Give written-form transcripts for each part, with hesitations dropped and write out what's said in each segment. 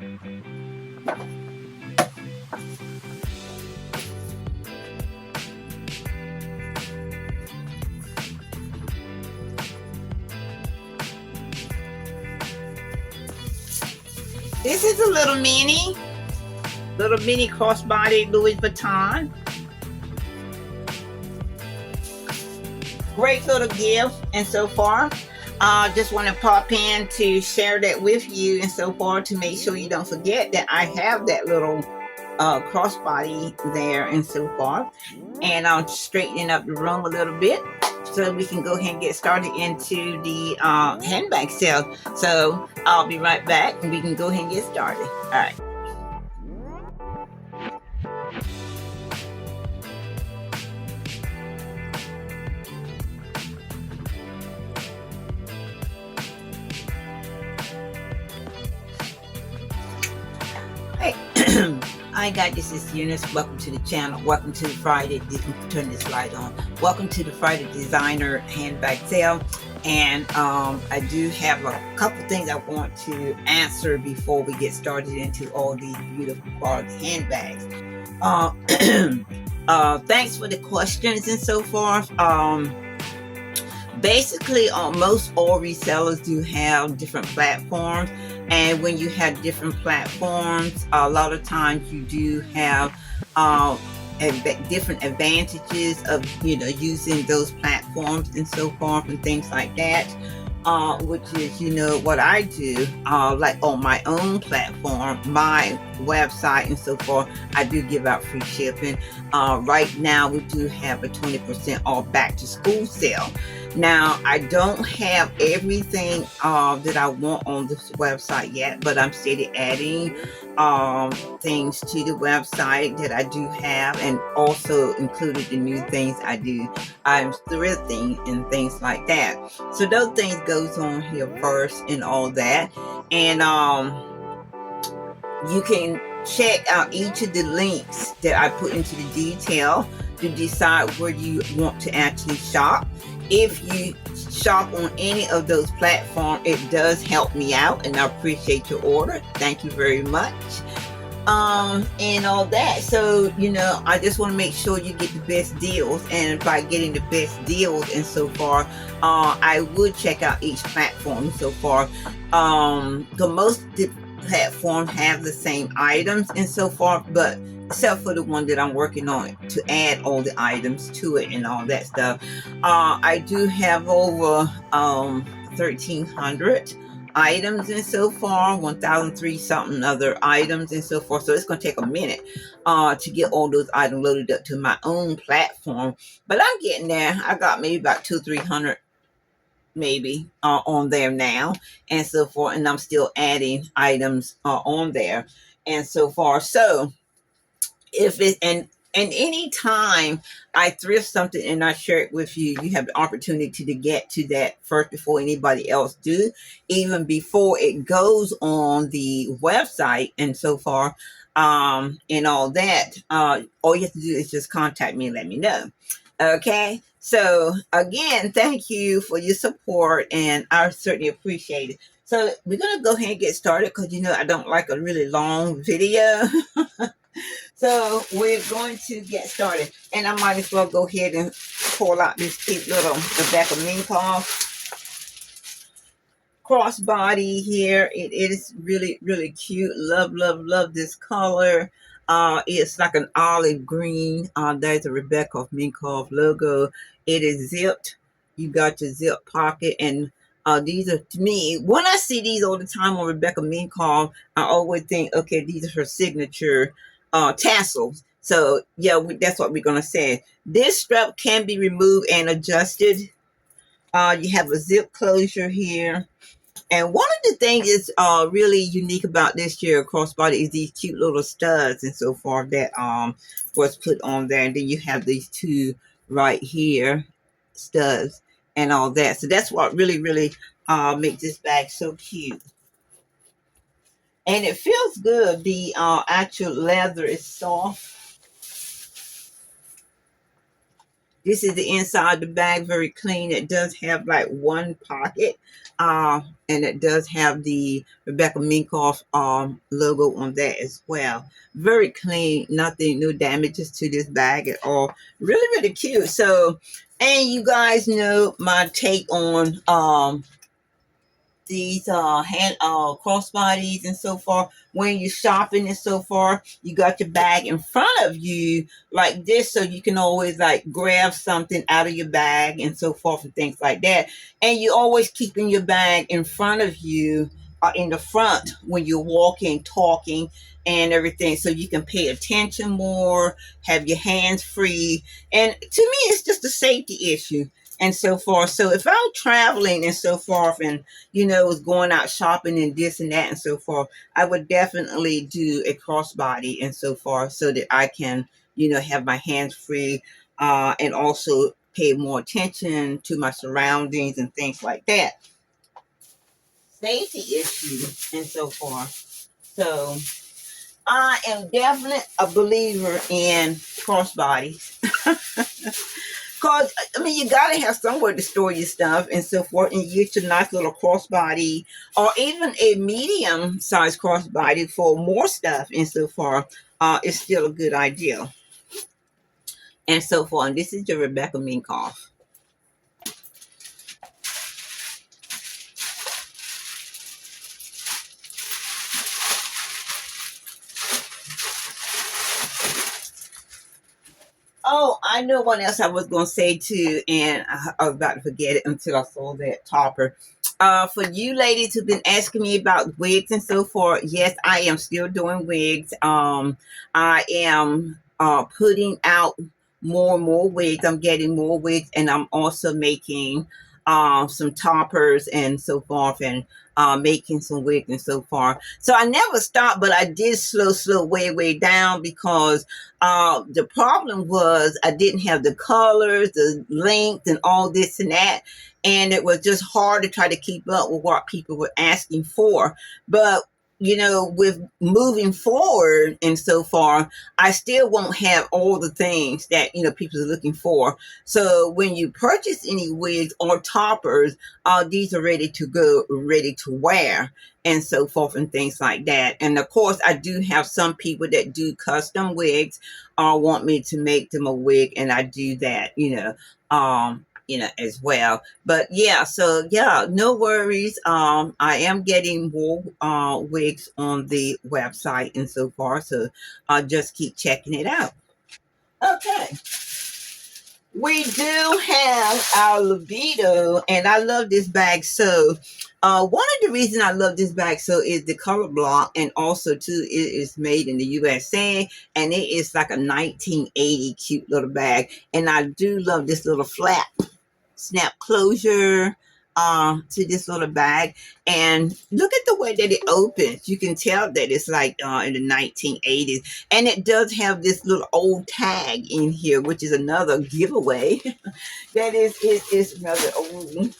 This is a little mini crossbody Louis Vuitton. Great little gift and so far. Just want to pop in to share that with you and so far to make sure you don't forget that I have that little crossbody there and so far. And I'm straightening up the room a little bit so we can go ahead and get started into the handbag sale. So I'll be right back and we can go ahead and get started. All right. Hey, hi guys, this is Eunice. Welcome to the channel. Welcome to the Friday. You can turn this light on. Welcome to the Friday Designer Handbag Sale. And I do have a couple things I want to answer before we get started into all these beautiful quality handbags. Thanks for the questions and so forth. Basically, most all resellers do have different platforms. And when you have different platforms, a lot of times you do have different advantages of, using those platforms and so forth and things like that. Which is, what I do, like on my own platform, my website and so forth, I do give out free shipping. Right now we do have a 20% off back to school sale. Now, I don't have everything that I want on this website yet, but I'm steady adding things to the website that I do have, and also included the new things I do. I'm thrifting and things like that. So those things goes on here first and all that. And you can check out each of the links that I put into the detail to decide where you want to actually shop. If you shop on any of those platforms, it does help me out, and I appreciate your order. Thank you very much. And all that. So, I just want to make sure you get the best deals, and by getting the best deals and so far, I would check out each platform so far. The most platforms have the same items and so far, but except for the one that I'm working on to add all the items to it and all that stuff. I do have over 1,300 items and so far, 1,003 something other items and so forth. So it's going to take a minute to get all those items loaded up to my own platform. But I'm getting there. I got maybe about 200-300 maybe on there now and so forth. And I'm still adding items on there and so far. So if it and any time I thrift something and I share it with you, you have the opportunity to get to that first before anybody else do, even before it goes on the website and so far, and all that. All you have to do is just contact me and let me know. Okay. So again, thank you for your support, and I certainly appreciate it. So we're gonna go ahead and get started because I don't like a really long video. So we're going to get started, and I might as well go ahead and pull out this cute little Rebecca Minkoff crossbody here. It is really, really cute. Love, love, love this color. It's like an olive green. There's a Rebecca Minkoff logo. It is zipped. You got your zip pocket, and these are, to me, when I see these all the time on Rebecca Minkoff, I always think, okay, these are her signature tassels. So yeah, that's what we're gonna say. This strap can be removed and adjusted. You have a zip closure here, and one of the things is really unique about this year crossbody is these cute little studs and so forth that was put on there, and then you have these two right here studs and all that. So that's what really, really makes this bag so cute. And it feels good. The actual leather is soft. This is the inside of the bag, very clean. It does have like one pocket, and it does have the Rebecca Minkoff logo on that as well. Very clean, nothing, no damages to this bag at all. Really, really cute. So, and you guys know my take on these hand crossbodies and so forth. When you're shopping and so forth, you got your bag in front of you like this, so you can always like grab something out of your bag and so forth and things like that. And you're always keeping your bag in front of you, in the front when you're walking, talking, and everything, so you can pay attention more, have your hands free. And to me, it's just a safety issue and so forth. So if I'm traveling and so forth, and was going out shopping and this and that and so forth, I would definitely do a crossbody and so forth, so that I can, have my hands free, and also pay more attention to my surroundings and things like that. Safety issue and so forth. So I am definitely a believer in crossbodies. Cause you gotta have somewhere to store your stuff and so forth, and you get your nice little crossbody, or even a medium-sized crossbody for more stuff and so forth. It's still a good idea and so forth. And this is your Rebecca Minkoff. Oh, I know one else I was going to say too, and I was about to forget it until I saw that topper. For you ladies who've been asking me about wigs and so forth, yes, I am still doing wigs. I am putting out more and more wigs. I'm getting more wigs, and I'm also making some toppers and so forth, and making some wigs and so far. So I never stopped, but I did slow way down, because the problem was I didn't have the colors, the length, and all this and that. And it was just hard to try to keep up with what people were asking for. But, with moving forward and so far, I still won't have all the things that, people are looking for. So when you purchase any wigs or toppers, these are ready to go, ready to wear and so forth and things like that. And of course, I do have some people that do custom wigs, or want me to make them a wig, and I do that, as well. But yeah, so yeah, no worries. I am getting more wigs on the website and so far, so I'll just keep checking it out. Okay. We do have our Libido, and I love this bag so. One of the reasons I love this bag so is the color block, and also too, it is made in the USA, and it is like a 1980 cute little bag. And I do love this little flap snap closure to this little bag. And look at the way that it opens. You can tell that it's like in the 1980s. And it does have this little old tag in here, which is another giveaway. That is another old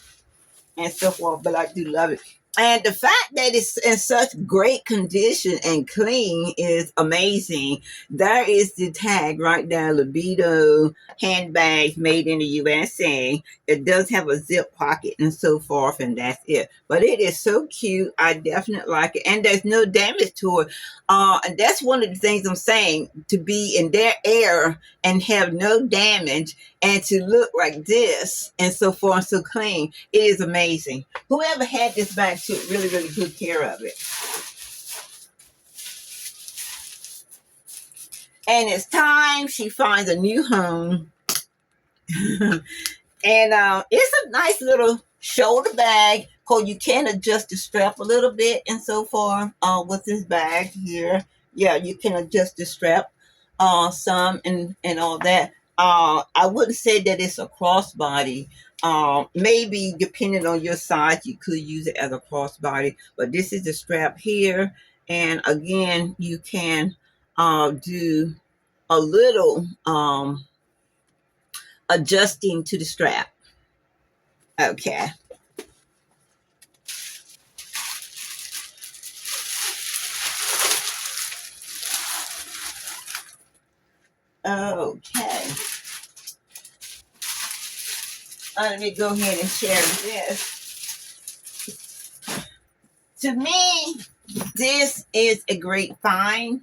and so forth, but I do love it. And the fact that it's in such great condition and clean is amazing. There is the tag right there, Libido handbag made in the USA. It does have a zip pocket and so forth, and that's it. But it is so cute. I definitely like it. And there's no damage to it. And that's one of the things I'm saying, to be in their air and have no damage, and to look like this and so forth, so clean. It is amazing. Whoever had this bag took really, really good care of it. And it's time she finds a new home. And it's a nice little shoulder bag. Cause you can adjust the strap a little bit and so forth with this bag here. Yeah, you can adjust the strap some and all that. I wouldn't say that it's a crossbody. Maybe depending on your size, you could use it as a crossbody. But this is the strap here, and again, you can do a little adjusting to the strap. Okay. Okay. Let me go ahead and share this. To me, this is a great find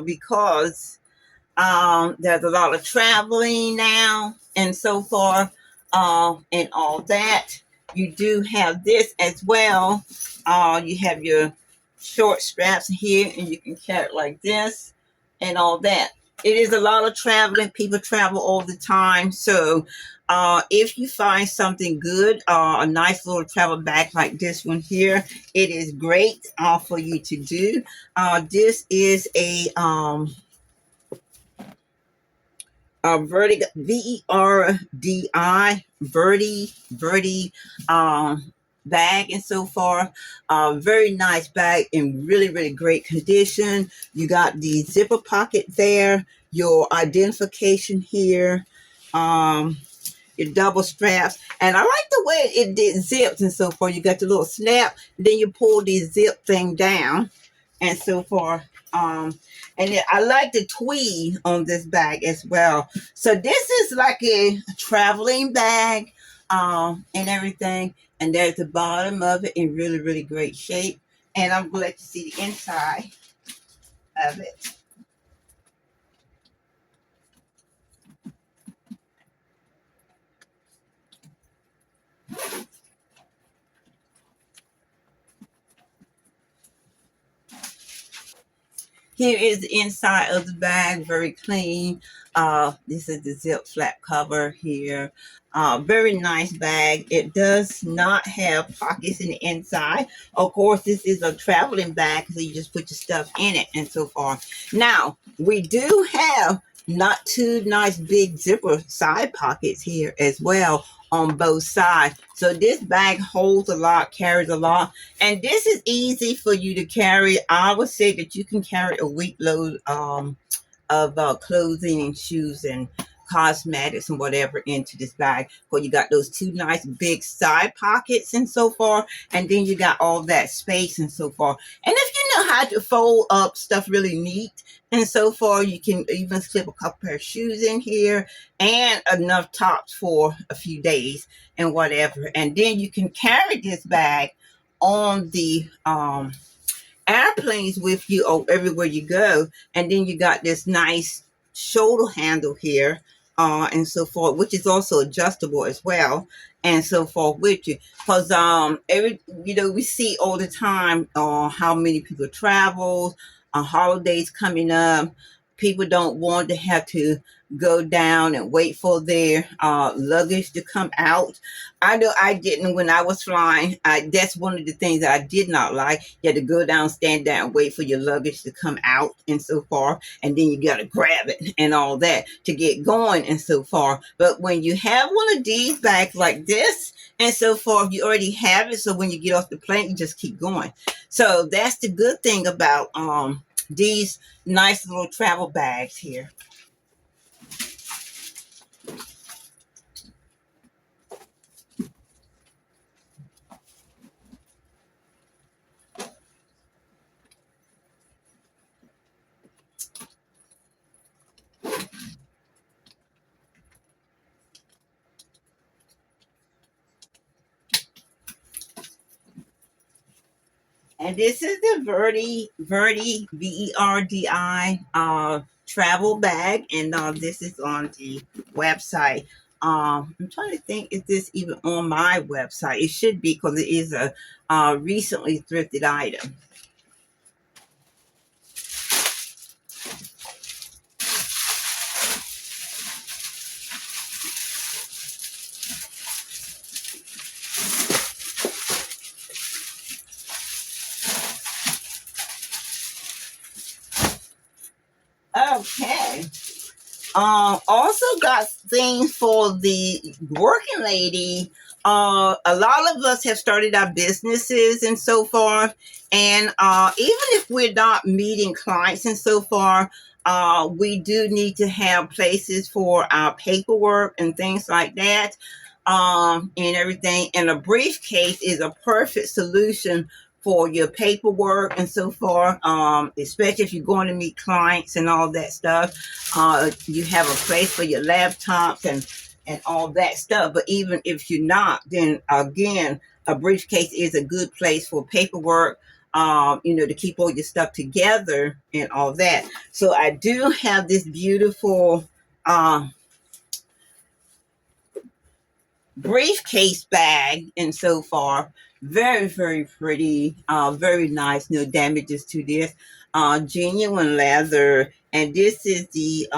because there's a lot of traveling now and so forth, and all that. You do have this as well. You have your short straps here, and you can carry it like this and all that. It is a lot of traveling. People travel all the time. So if you find something good, a nice little travel bag like this one here, it is great for you to do. This is a Verdi, VERDI, Verdi bag and so forth. Very nice bag in really, really great condition. You got the zipper pocket there, your identification here, your double straps. And I like the way it did zips and so forth. You got the little snap, then you pull the zip thing down and so forth. And I like the tweed on this bag as well. So this is like a traveling bag and everything. And there's the bottom of it in really, really great shape. And I'm glad to see the inside of it. Here is the inside of the bag, very clean. This is the zip flap cover here. Very nice bag. It does not have pockets in the inside. Of course, this is a traveling bag, so you just put your stuff in it and so forth. Now, we do have not too nice big zipper side pockets here as well on both sides. So this bag holds a lot, carries a lot. And this is easy for you to carry. I would say that you can carry a week load of clothing and shoes and cosmetics and whatever into this bag. Well, you got those two nice big side pockets and so forth, and then you got all that space and so forth. And if you know how to fold up stuff really neat and so forth, you can even slip a couple pair of shoes in here and enough tops for a few days and whatever. And then you can carry this bag on the airplanes with you or everywhere you go. And then you got this nice shoulder handle here and so forth, which is also adjustable as well and so forth with you. Because we see all the time how many people travel, holidays coming up. People don't want to have to go down and wait for their luggage to come out. I know I didn't when I was flying. That's one of the things that I did not like. You had to go down, stand down, and wait for your luggage to come out and so forth. And then you got to grab it and all that to get going and so forth. But when you have one of these bags like this and so forth, you already have it. So when you get off the plane, you just keep going. So that's the good thing about these nice little travel bags here. And this is the Verdi, VERDI travel bag. And this is on the website. I'm trying to think, is this even on my website? It should be because it is a recently thrifted item. Okay. Also got things for the working lady. A lot of us have started our businesses and so forth. And even if we're not meeting clients and so forth, we do need to have places for our paperwork and things like that. And everything. And a briefcase is a perfect solution for your paperwork and so forth, especially if you're going to meet clients and all that stuff. You have a place for your laptops and all that stuff. But even if you're not, then again, a briefcase is a good place for paperwork, to keep all your stuff together and all that. So I do have this beautiful briefcase bag, and so far, very, very pretty, very nice, no damages to this. Genuine leather, and this is the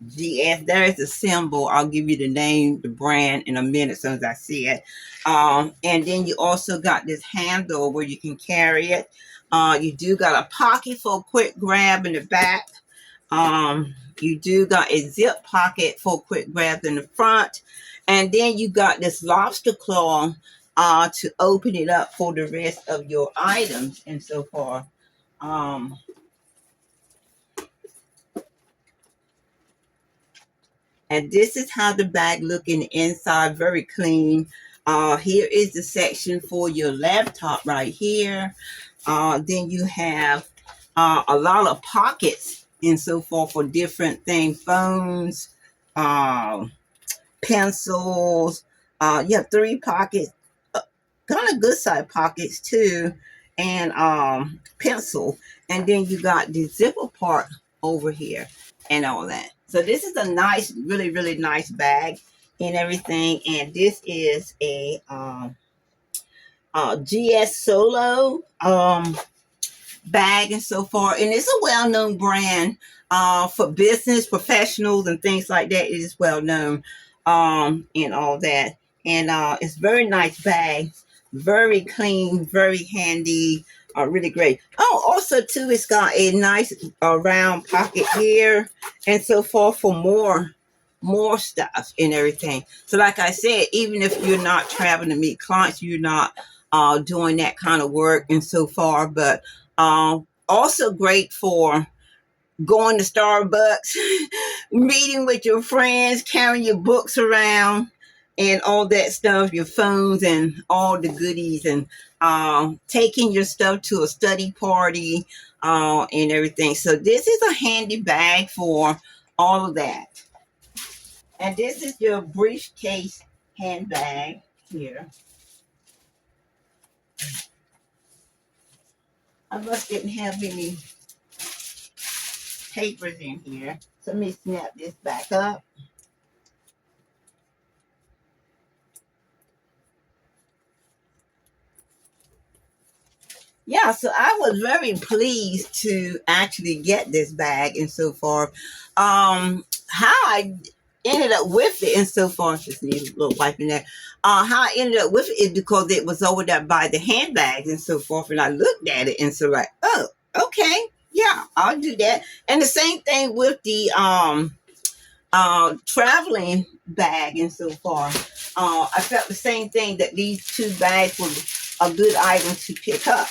GS. There is a symbol. I'll give you the name, the brand in a minute, as soon as I see it. And then you also got this handle where you can carry it. You do got a pocket for a quick grab in the back. You do got a zip pocket for quick grabs in the front. And then you got this lobster claw to open it up for the rest of your items and so forth. And this is how the bag look in the inside, very clean. Here is the section for your laptop right here. Then you have a lot of pockets and so forth for different things, phones, pencils. You have 3 pockets, kind of good side pockets too, and pencil. And then you got the zipper part over here and all that. So this is a nice, really, really nice bag and everything. And this is a GS Solo bag and so forth. And it's a well-known brand for business professionals and things like that. It is well known and all that. And it's very nice bag, very clean, very handy, really great. Oh, also too, it's got a nice round pocket here and so forth for more stuff and everything. So like I said, even if you're not traveling to meet clients, you're not doing that kind of work and so far, but also great for going to Starbucks, meeting with your friends, carrying your books around and all that stuff, your phones and all the goodies, and taking your stuff to a study party and everything. So this is a handy bag for all of that. And this is your briefcase handbag here. I must didn't have any papers in here. So let me snap this back up. Yeah, so I was very pleased to actually get this bag and so forth. How I ended up with it and so forth, just need a little wipe in there. How I ended up with it is because it was over there by the handbags and so forth, and I looked at it and so like, oh, okay, yeah, I'll do that. And the same thing with the traveling bag and so forth. I felt the same thing, that these 2 bags were a good item to pick up.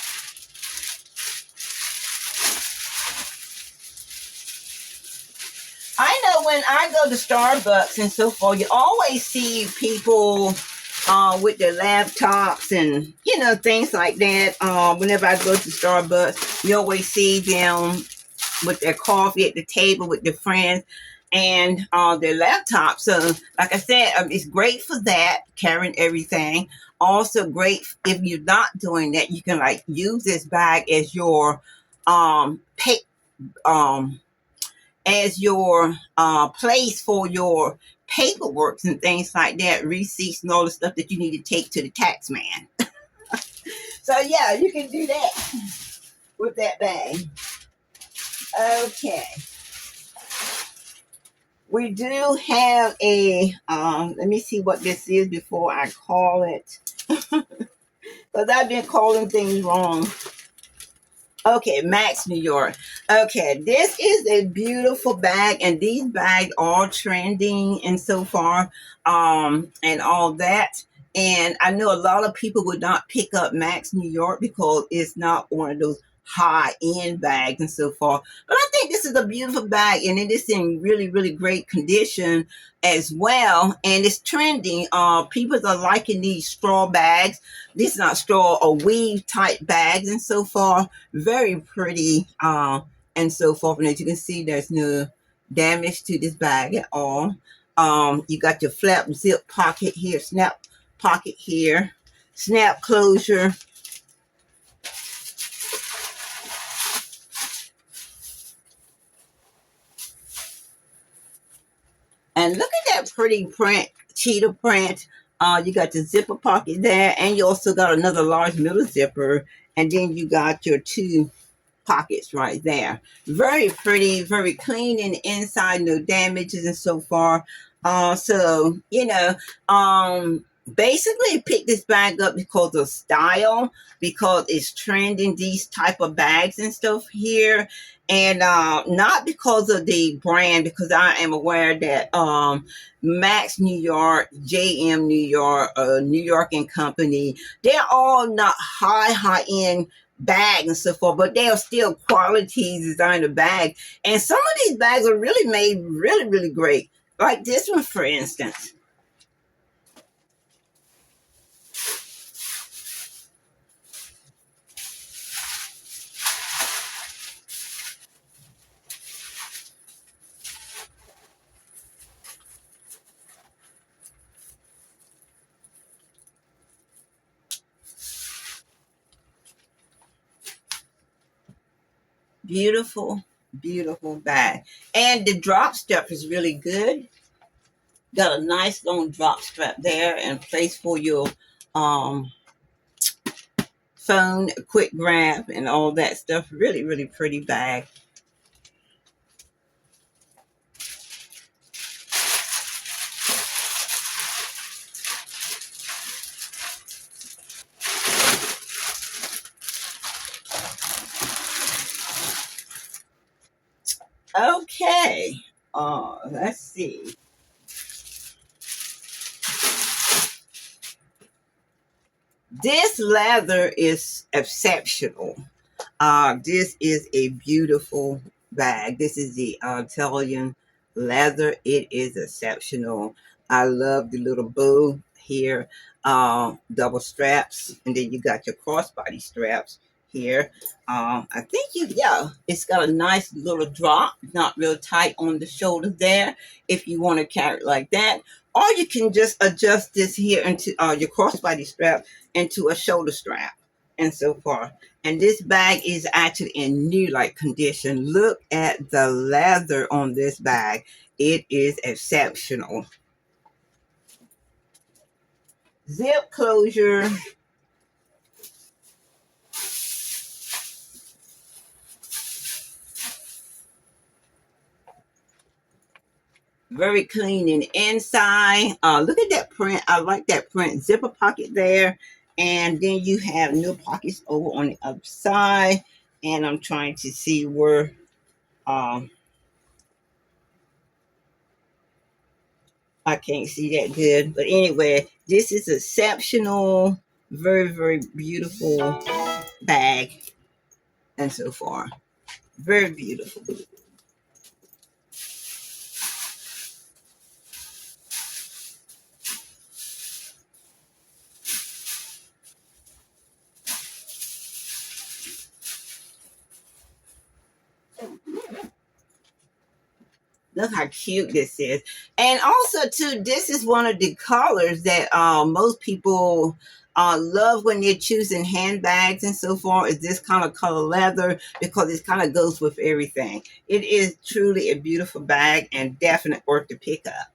I know when I go to Starbucks and so forth, you always see people with their laptops and, things like that. Whenever I go to Starbucks, you always see them with their coffee at the table with their friends and their laptops. So, like I said, it's great for that, carrying everything. Also great if you're not doing that, you can use this bag as your place for your paperwork and things like that, receipts and all the stuff that you need to take to the tax man. So yeah, you can do that with that bag. Okay. We do have a, let me see what this is before I call it. Because I've been calling things wrong. Okay, Max New York. Okay, this is a beautiful bag, and these bags are trending and so far, and all that. And I know a lot of people would not pick up Max New York because it's not one of those high-end bags and so forth. But I think this is a beautiful bag, and it is in really, really great condition as well. And it's trending. People are liking these straw bags. This is not straw or weave type bags and so forth. Very pretty and so forth. And as you can see, there's no damage to this bag at all. You got your flap zip pocket here, snap pocket here, snap closure. And look at that pretty print, cheetah print. You got the zipper pocket there, and you also got another large middle zipper, and then you got your two pockets right there. Very pretty, very clean in the inside, no damages and so far. So, basically picked this bag up because of style, because it's trending these type of bags and stuff here. And not because of the brand, because I am aware that Max New York, JM New York, New York and Company, they're all not high end bag and so forth, but they are still quality designer bag. And some of these bags are really made really, really great. Like this one, for instance. Beautiful, beautiful bag. And the drop strap is really good. Got a nice long drop strap there and place for your um phone, a quick grab, and all that stuff. Really, really pretty bag. Okay. Let's see. This leather is exceptional. This is a beautiful bag. This is the Italian leather. It is exceptional. I love the little bow here, double straps, and then you got your crossbody straps here. I think yeah, it's got a nice little drop, not real tight on the shoulders there. If you want to carry it like that, or you can just adjust this here into your crossbody strap into a shoulder strap, and so forth. And this bag is actually in new like condition. Look at the leather on this bag. It is exceptional. Zip closure. Very clean in the inside. Look at that print. I like that print. Zipper pocket there. And then you have new pockets over on the other side. And I'm trying to see where um, I can't see that good. But anyway, this is exceptional. Very, very beautiful bag and so far. Very beautiful. Look how cute this is. And also too, this is one of the colors that most people love when they're choosing handbags and so forth, is this kind of color leather, because it kind of goes with everything. It is truly a beautiful bag and definitely worth the pickup.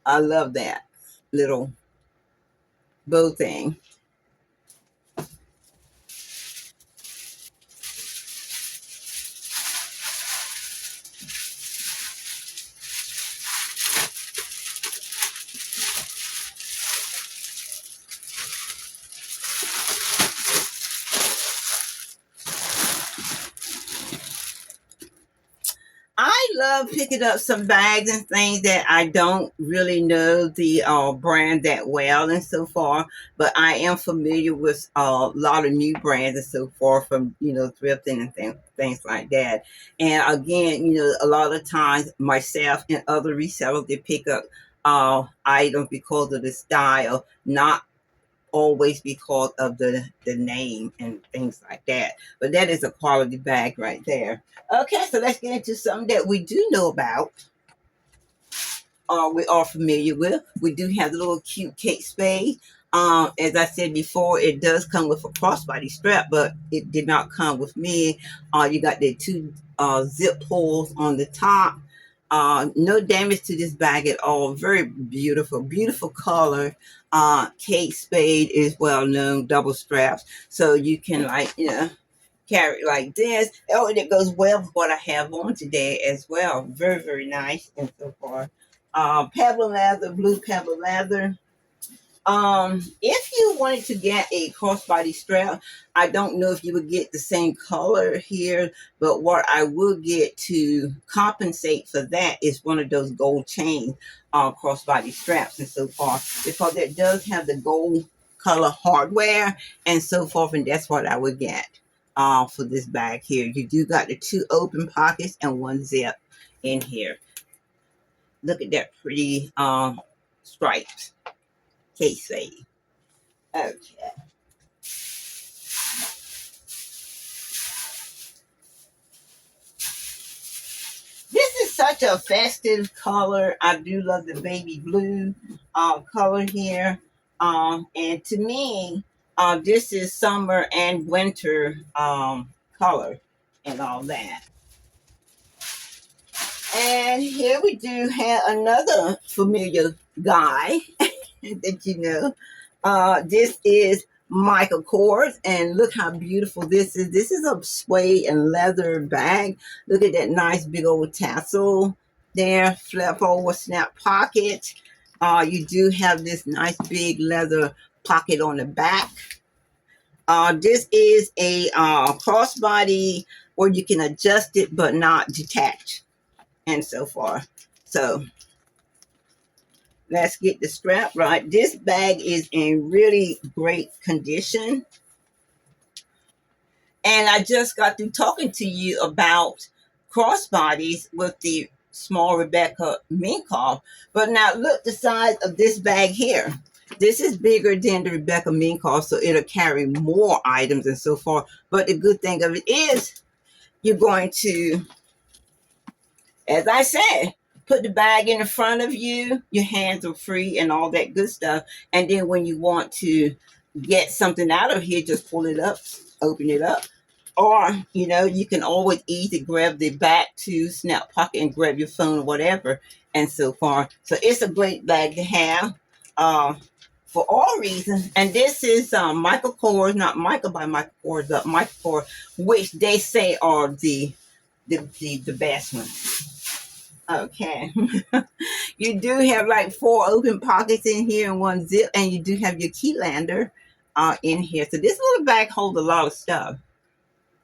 I love that little bow thing. I love picking up some bags and things that I don't really know the brand that well and so far, but I am familiar with a lot of new brands and so forth from, thrifting and things like that. And again, a lot of times myself and other resellers, they pick up items because of the style, not always because of the name and things like that. But that is a quality bag right there. Okay, so let's get into something that we do know about. we are familiar with. We do have the little cute Kate Spade. As I said before, it does come with a crossbody strap, but it did not come with me. You got the two zip pulls on the top. No damage to this bag at all. Very beautiful, beautiful color. Kate Spade is well known, double straps, so you can carry it like this. Oh, and it goes well with what I have on today as well. Very, very nice and so far. Pebble leather, blue pebble leather. If you wanted to get a crossbody strap, I don't know if you would get the same color here, but what I will get to compensate for that is one of those gold chain crossbody straps and so forth, because it does have the gold color hardware and so forth, and that's what I would get for this bag here. You do got the two open pockets and one zip in here. Look at that pretty stripes. Case lady. Okay. This is such a festive color. I do love the baby blue color here. And to me, this is summer and winter color and all that. And here we do have another familiar guy that you know. This is Michael Kors, and look how beautiful this is. This is a suede and leather bag. Look at that nice big old tassel there, flap over snap pocket. You do have this nice big leather pocket on the back. This is a crossbody where you can adjust it but not detach and so forth. So let's get the strap right. This bag is in really great condition. And I just got through talking to you about crossbodies with the small Rebecca Minkoff. But now look the size of this bag here. This is bigger than the Rebecca Minkoff, so it'll carry more items and so forth. But the good thing of it is you're going to, as I said, put the bag in the front of you, your hands are free and all that good stuff. And then when you want to get something out of here, just pull it up, open it up. Or, you can always easily grab the back to snap pocket and grab your phone or whatever and so forth. So it's a great bag to have for all reasons. And this is Michael Kors, not Michael by Michael Kors, but Michael Kors, which they say are the best ones. Okay. You do have like 4 open pockets in here and 1 zip, and you do have your key lander in here. So this little bag holds a lot of stuff,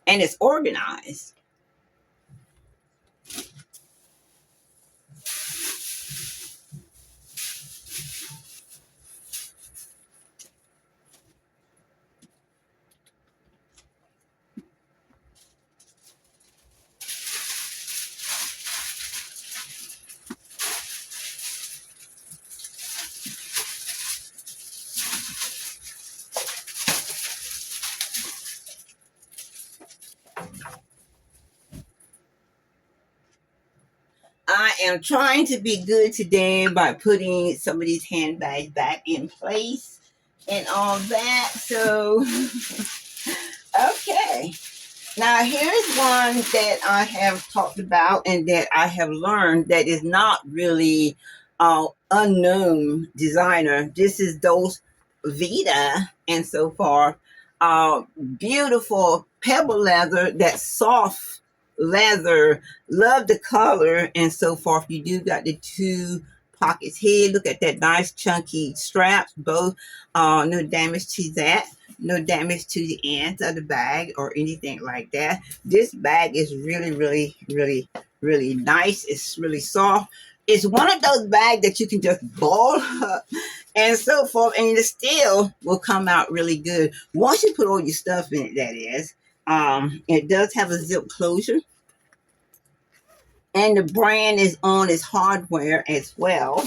and it's organized. I am trying to be good today by putting some of these handbags back in place and all that. So, okay. Now, here's one that I have talked about and that I have learned that is not really unknown designer. This is Dolce Vita and so far. Beautiful pebble leather, that soft leather. Love the color and so forth. You do got the 2 pockets here. Look at that nice chunky straps. Both no damage to that. No damage to the ends of the bag or anything like that. This bag is really, really, really, really nice. It's really soft. It's one of those bags that you can just ball up and so forth, and it still will come out really good once you put all your stuff in it, that is. It does have a zip closure, and the brand is on its hardware as well.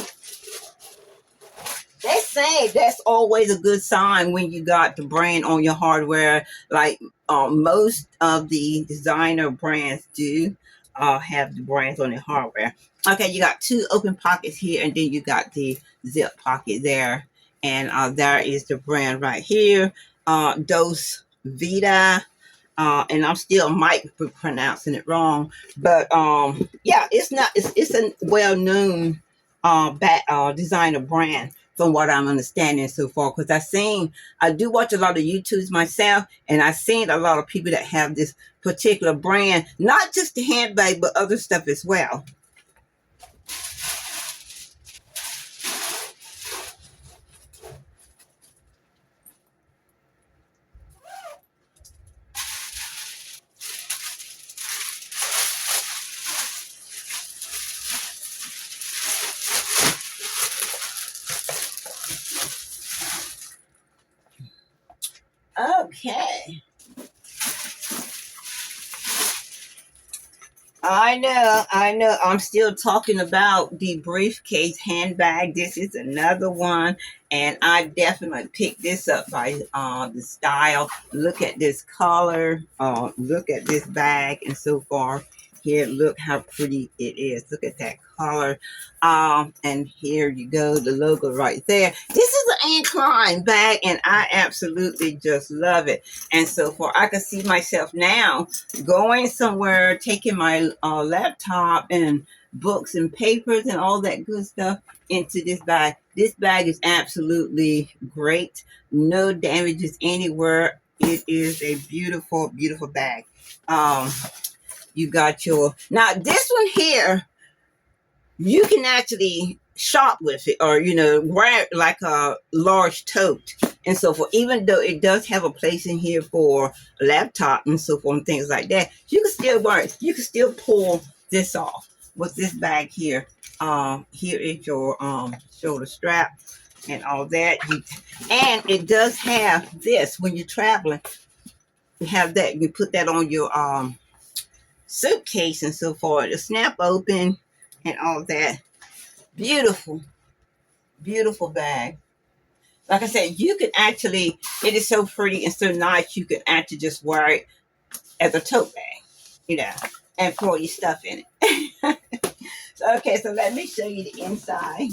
They say that's always a good sign when you got the brand on your hardware, like most of the designer brands do. have the brands on the hardware. Okay, you got two open pockets here, and then you got the zip pocket there. And there is the brand right here, Dos Vita. And I'm still might be pronouncing it wrong, but yeah, it's not. It's a well-known designer brand from what I'm understanding so far. Because I do watch a lot of YouTubes myself, and I've seen a lot of people that have this particular brand, not just the handbag, but other stuff as well. Okay. I know. I'm still talking about the briefcase handbag. This is another one, and I definitely picked this up by the style. Look at this color. Look at this bag, and so far here, look how pretty it is. Look at that color. And here you go, the logo right there. This is an incline bag, and I absolutely just love it. And so far, I can see myself now going somewhere, taking my laptop and books and papers and all that good stuff into this bag. This bag is absolutely great. No damages anywhere. It is a beautiful, beautiful bag. You got your, now this one here, you can actually shop with it, or wear it like a large tote and so forth. Even though it does have a place in here for a laptop and so forth and things like that, you can still wear it. You can still pull this off with this bag here. Here is your shoulder strap and all that. And it does have this when you're traveling. You have that. You put that on your suitcase and so forth. The snap open and all that. Beautiful, beautiful bag. Like I said, you could actually, it is so pretty and so nice, you could actually just wear it as a tote bag, and pour your stuff in it. So let me show you the inside.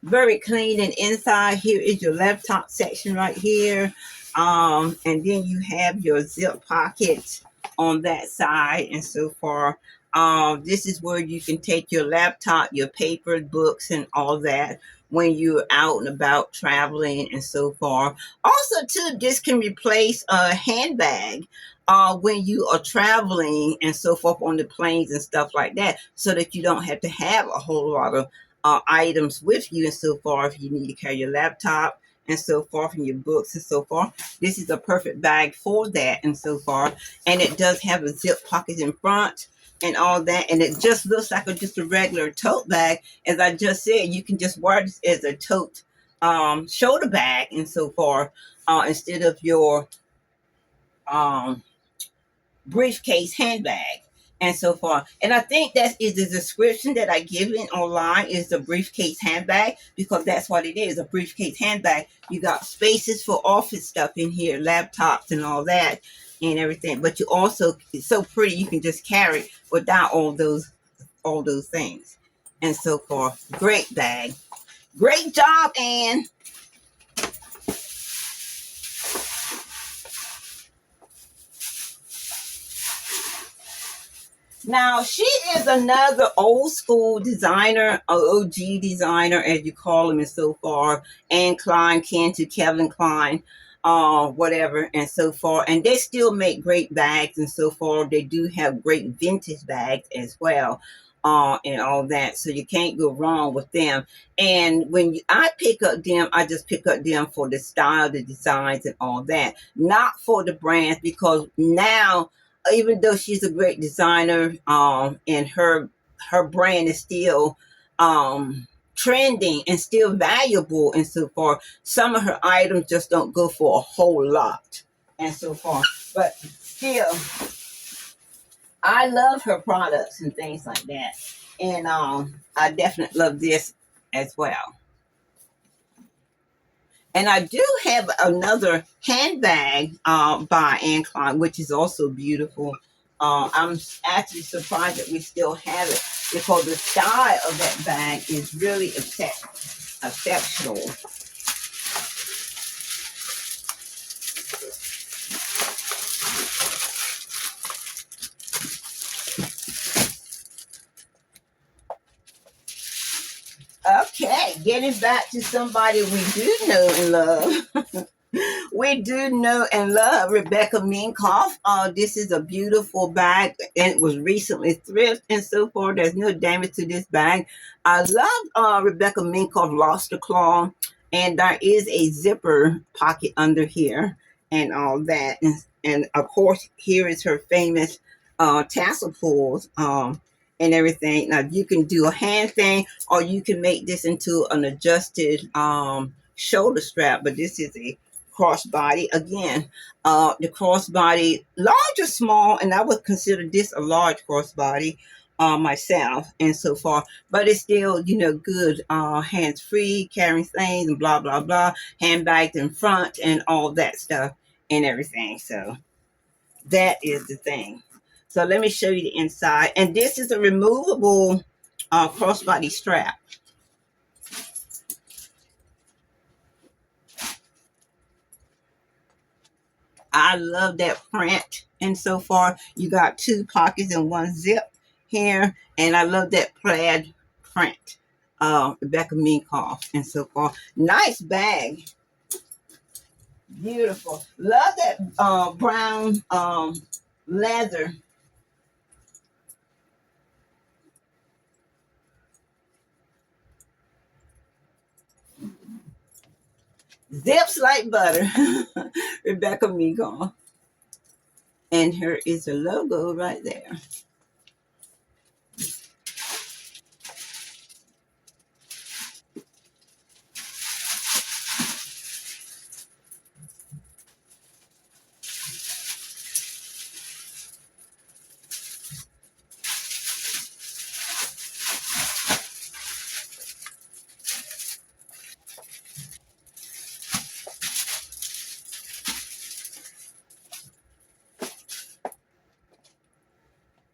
Very clean and inside. Here is your laptop section right here. And then you have your zip pocket on that side and so far. This is where you can take your laptop, your papers, books, and all that when you're out and about traveling and so far. Also, too, this can replace a handbag when you are traveling and so forth on the planes and stuff like that, so that you don't have to have a whole lot of items with you and so forth. You need to carry your laptop and so forth and your books and so forth. This is a perfect bag for that and so forth. And it does have a zip pocket in front and all that. And it just looks like just a regular tote bag. As I just said, you can just wear this as a tote shoulder bag and so forth instead of your briefcase handbag and so far. And I think that is the description that I give in online is the briefcase handbag, because that's what it is, a briefcase handbag. You got spaces for office stuff in here, laptops and all that and everything. But you also, it's so pretty, you can just carry it without all those things and so forth. Great bag. Great job, Anne. Now, she is another old school designer, OG designer, as you call them, and so far. Anne Klein, Cantu, Kevin Klein, whatever, and so far. And they still make great bags and so far. They do have great vintage bags as well, and all that. So you can't go wrong with them. And I pick up them, I just pick up them for the style, the designs, and all that, not for the brands, because now, even though she's a great designer, and her brand is still trending and still valuable and so far, some of her items just don't go for a whole lot and so far. But still, I love her products and things like that. And I definitely love this as well. And I do have another handbag by Ancline, which is also beautiful. I'm actually surprised that we still have it because the style of that bag is really exceptional. Okay, getting back to somebody we do know and love. We do know and love Rebecca Minkoff. This is a beautiful bag, and it was recently thrifted and so forth. There's no damage to this bag. I love Rebecca Minkoff Lobster Claw, and there is a zipper pocket under here and all that. And of course, here is her famous tassel pulls and everything. Now, you can do a hand thing, or you can make this into an adjusted shoulder strap, but this is a crossbody again. The crossbody, large or small, and I would consider this a large crossbody myself and so far, but it's still, good hands free, carrying things and blah blah blah, handbags in front and all that stuff and everything. So that is the thing. So let me show you the inside, and this is a removable crossbody strap. I love that print. And so far, you got two pockets and one zip here. And I love that plaid print. Rebecca Minkoff and so far. Nice bag. Beautiful. Love that brown leather. Zips like butter. Rebecca Minkoff. And here is the logo right there.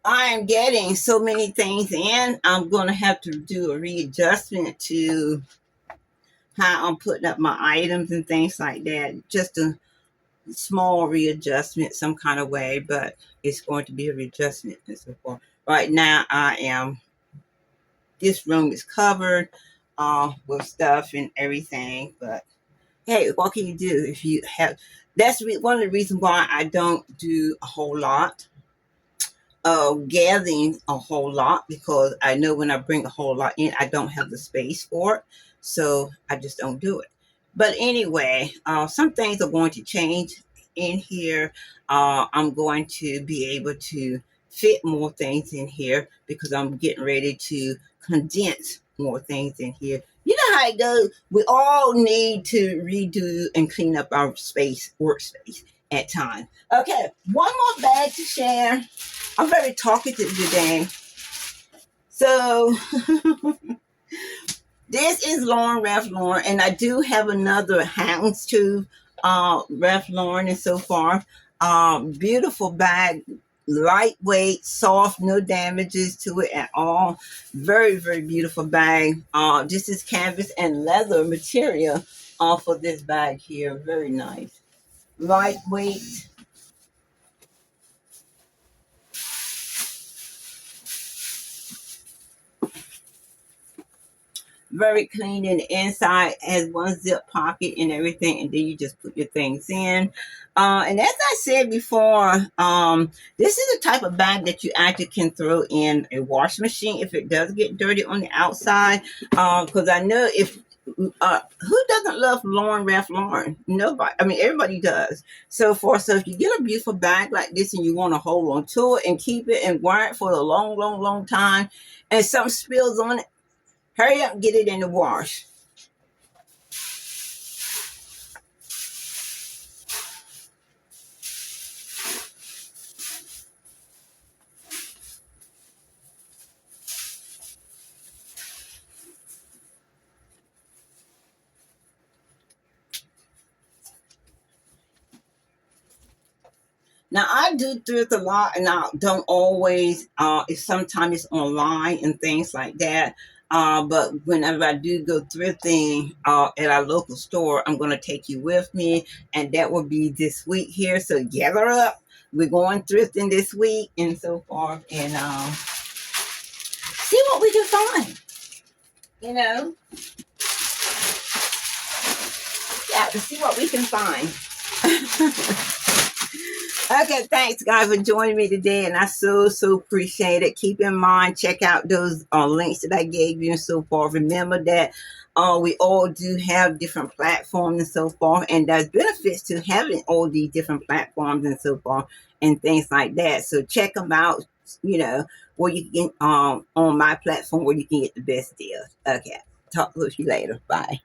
I am getting so many things in. I'm going to have to do a readjustment to how I'm putting up my items and things like that. Just a small readjustment, some kind of way, but it's going to be a readjustment and so forth. Right now, this room is covered with stuff and everything, but hey, what can you do if you have? That's one of the reasons why I don't do a whole lot gathering a whole lot, because I know when I bring a whole lot in, I don't have the space for it. So I just don't do it. But anyway, some things are going to change in here. I'm going to be able to fit more things in here because I'm getting ready to condense more things in here. You know how it goes. We all need to redo and clean up our space, workspace at times. Okay, one more bag to share. I'm very talkative today. So this is Lauren Ralph Lauren, and I do have another houndstooth Ralph Lauren and so far. Beautiful bag, lightweight, soft, no damages to it at all. Very, very beautiful bag. This is canvas and leather material for this bag here. Very nice. Lightweight. Very clean in the inside, has one zip pocket and everything, and then you just put your things in. And as I said before, this is the type of bag that you actually can throw in a wash machine if it does get dirty on the outside. Because I know if who doesn't love Lauren Ralph Lauren? Nobody. I mean, everybody does. So if you get a beautiful bag like this and you want to hold on to it and keep it and wear it for a long, long, long time, and something spills on it, hurry up and get it in the wash. Now I do thrift a lot, and I don't always. It's sometimes it's online and things like that. But whenever I do go thrifting at our local store, I'm going to take you with me, and that will be this week here. So gather up. We're going thrifting this week and so forth, and see what we can find. You know, yeah, to see what we can find. Okay, thanks guys for joining me today, and I so appreciate it. Keep in mind, check out those links that I gave you and so forth. Remember that we all do have different platforms and so forth, and there's benefits to having all these different platforms and so forth and things like that. So check them out. You know where you can on my platform where you can get the best deals. Okay, talk with you later. Bye.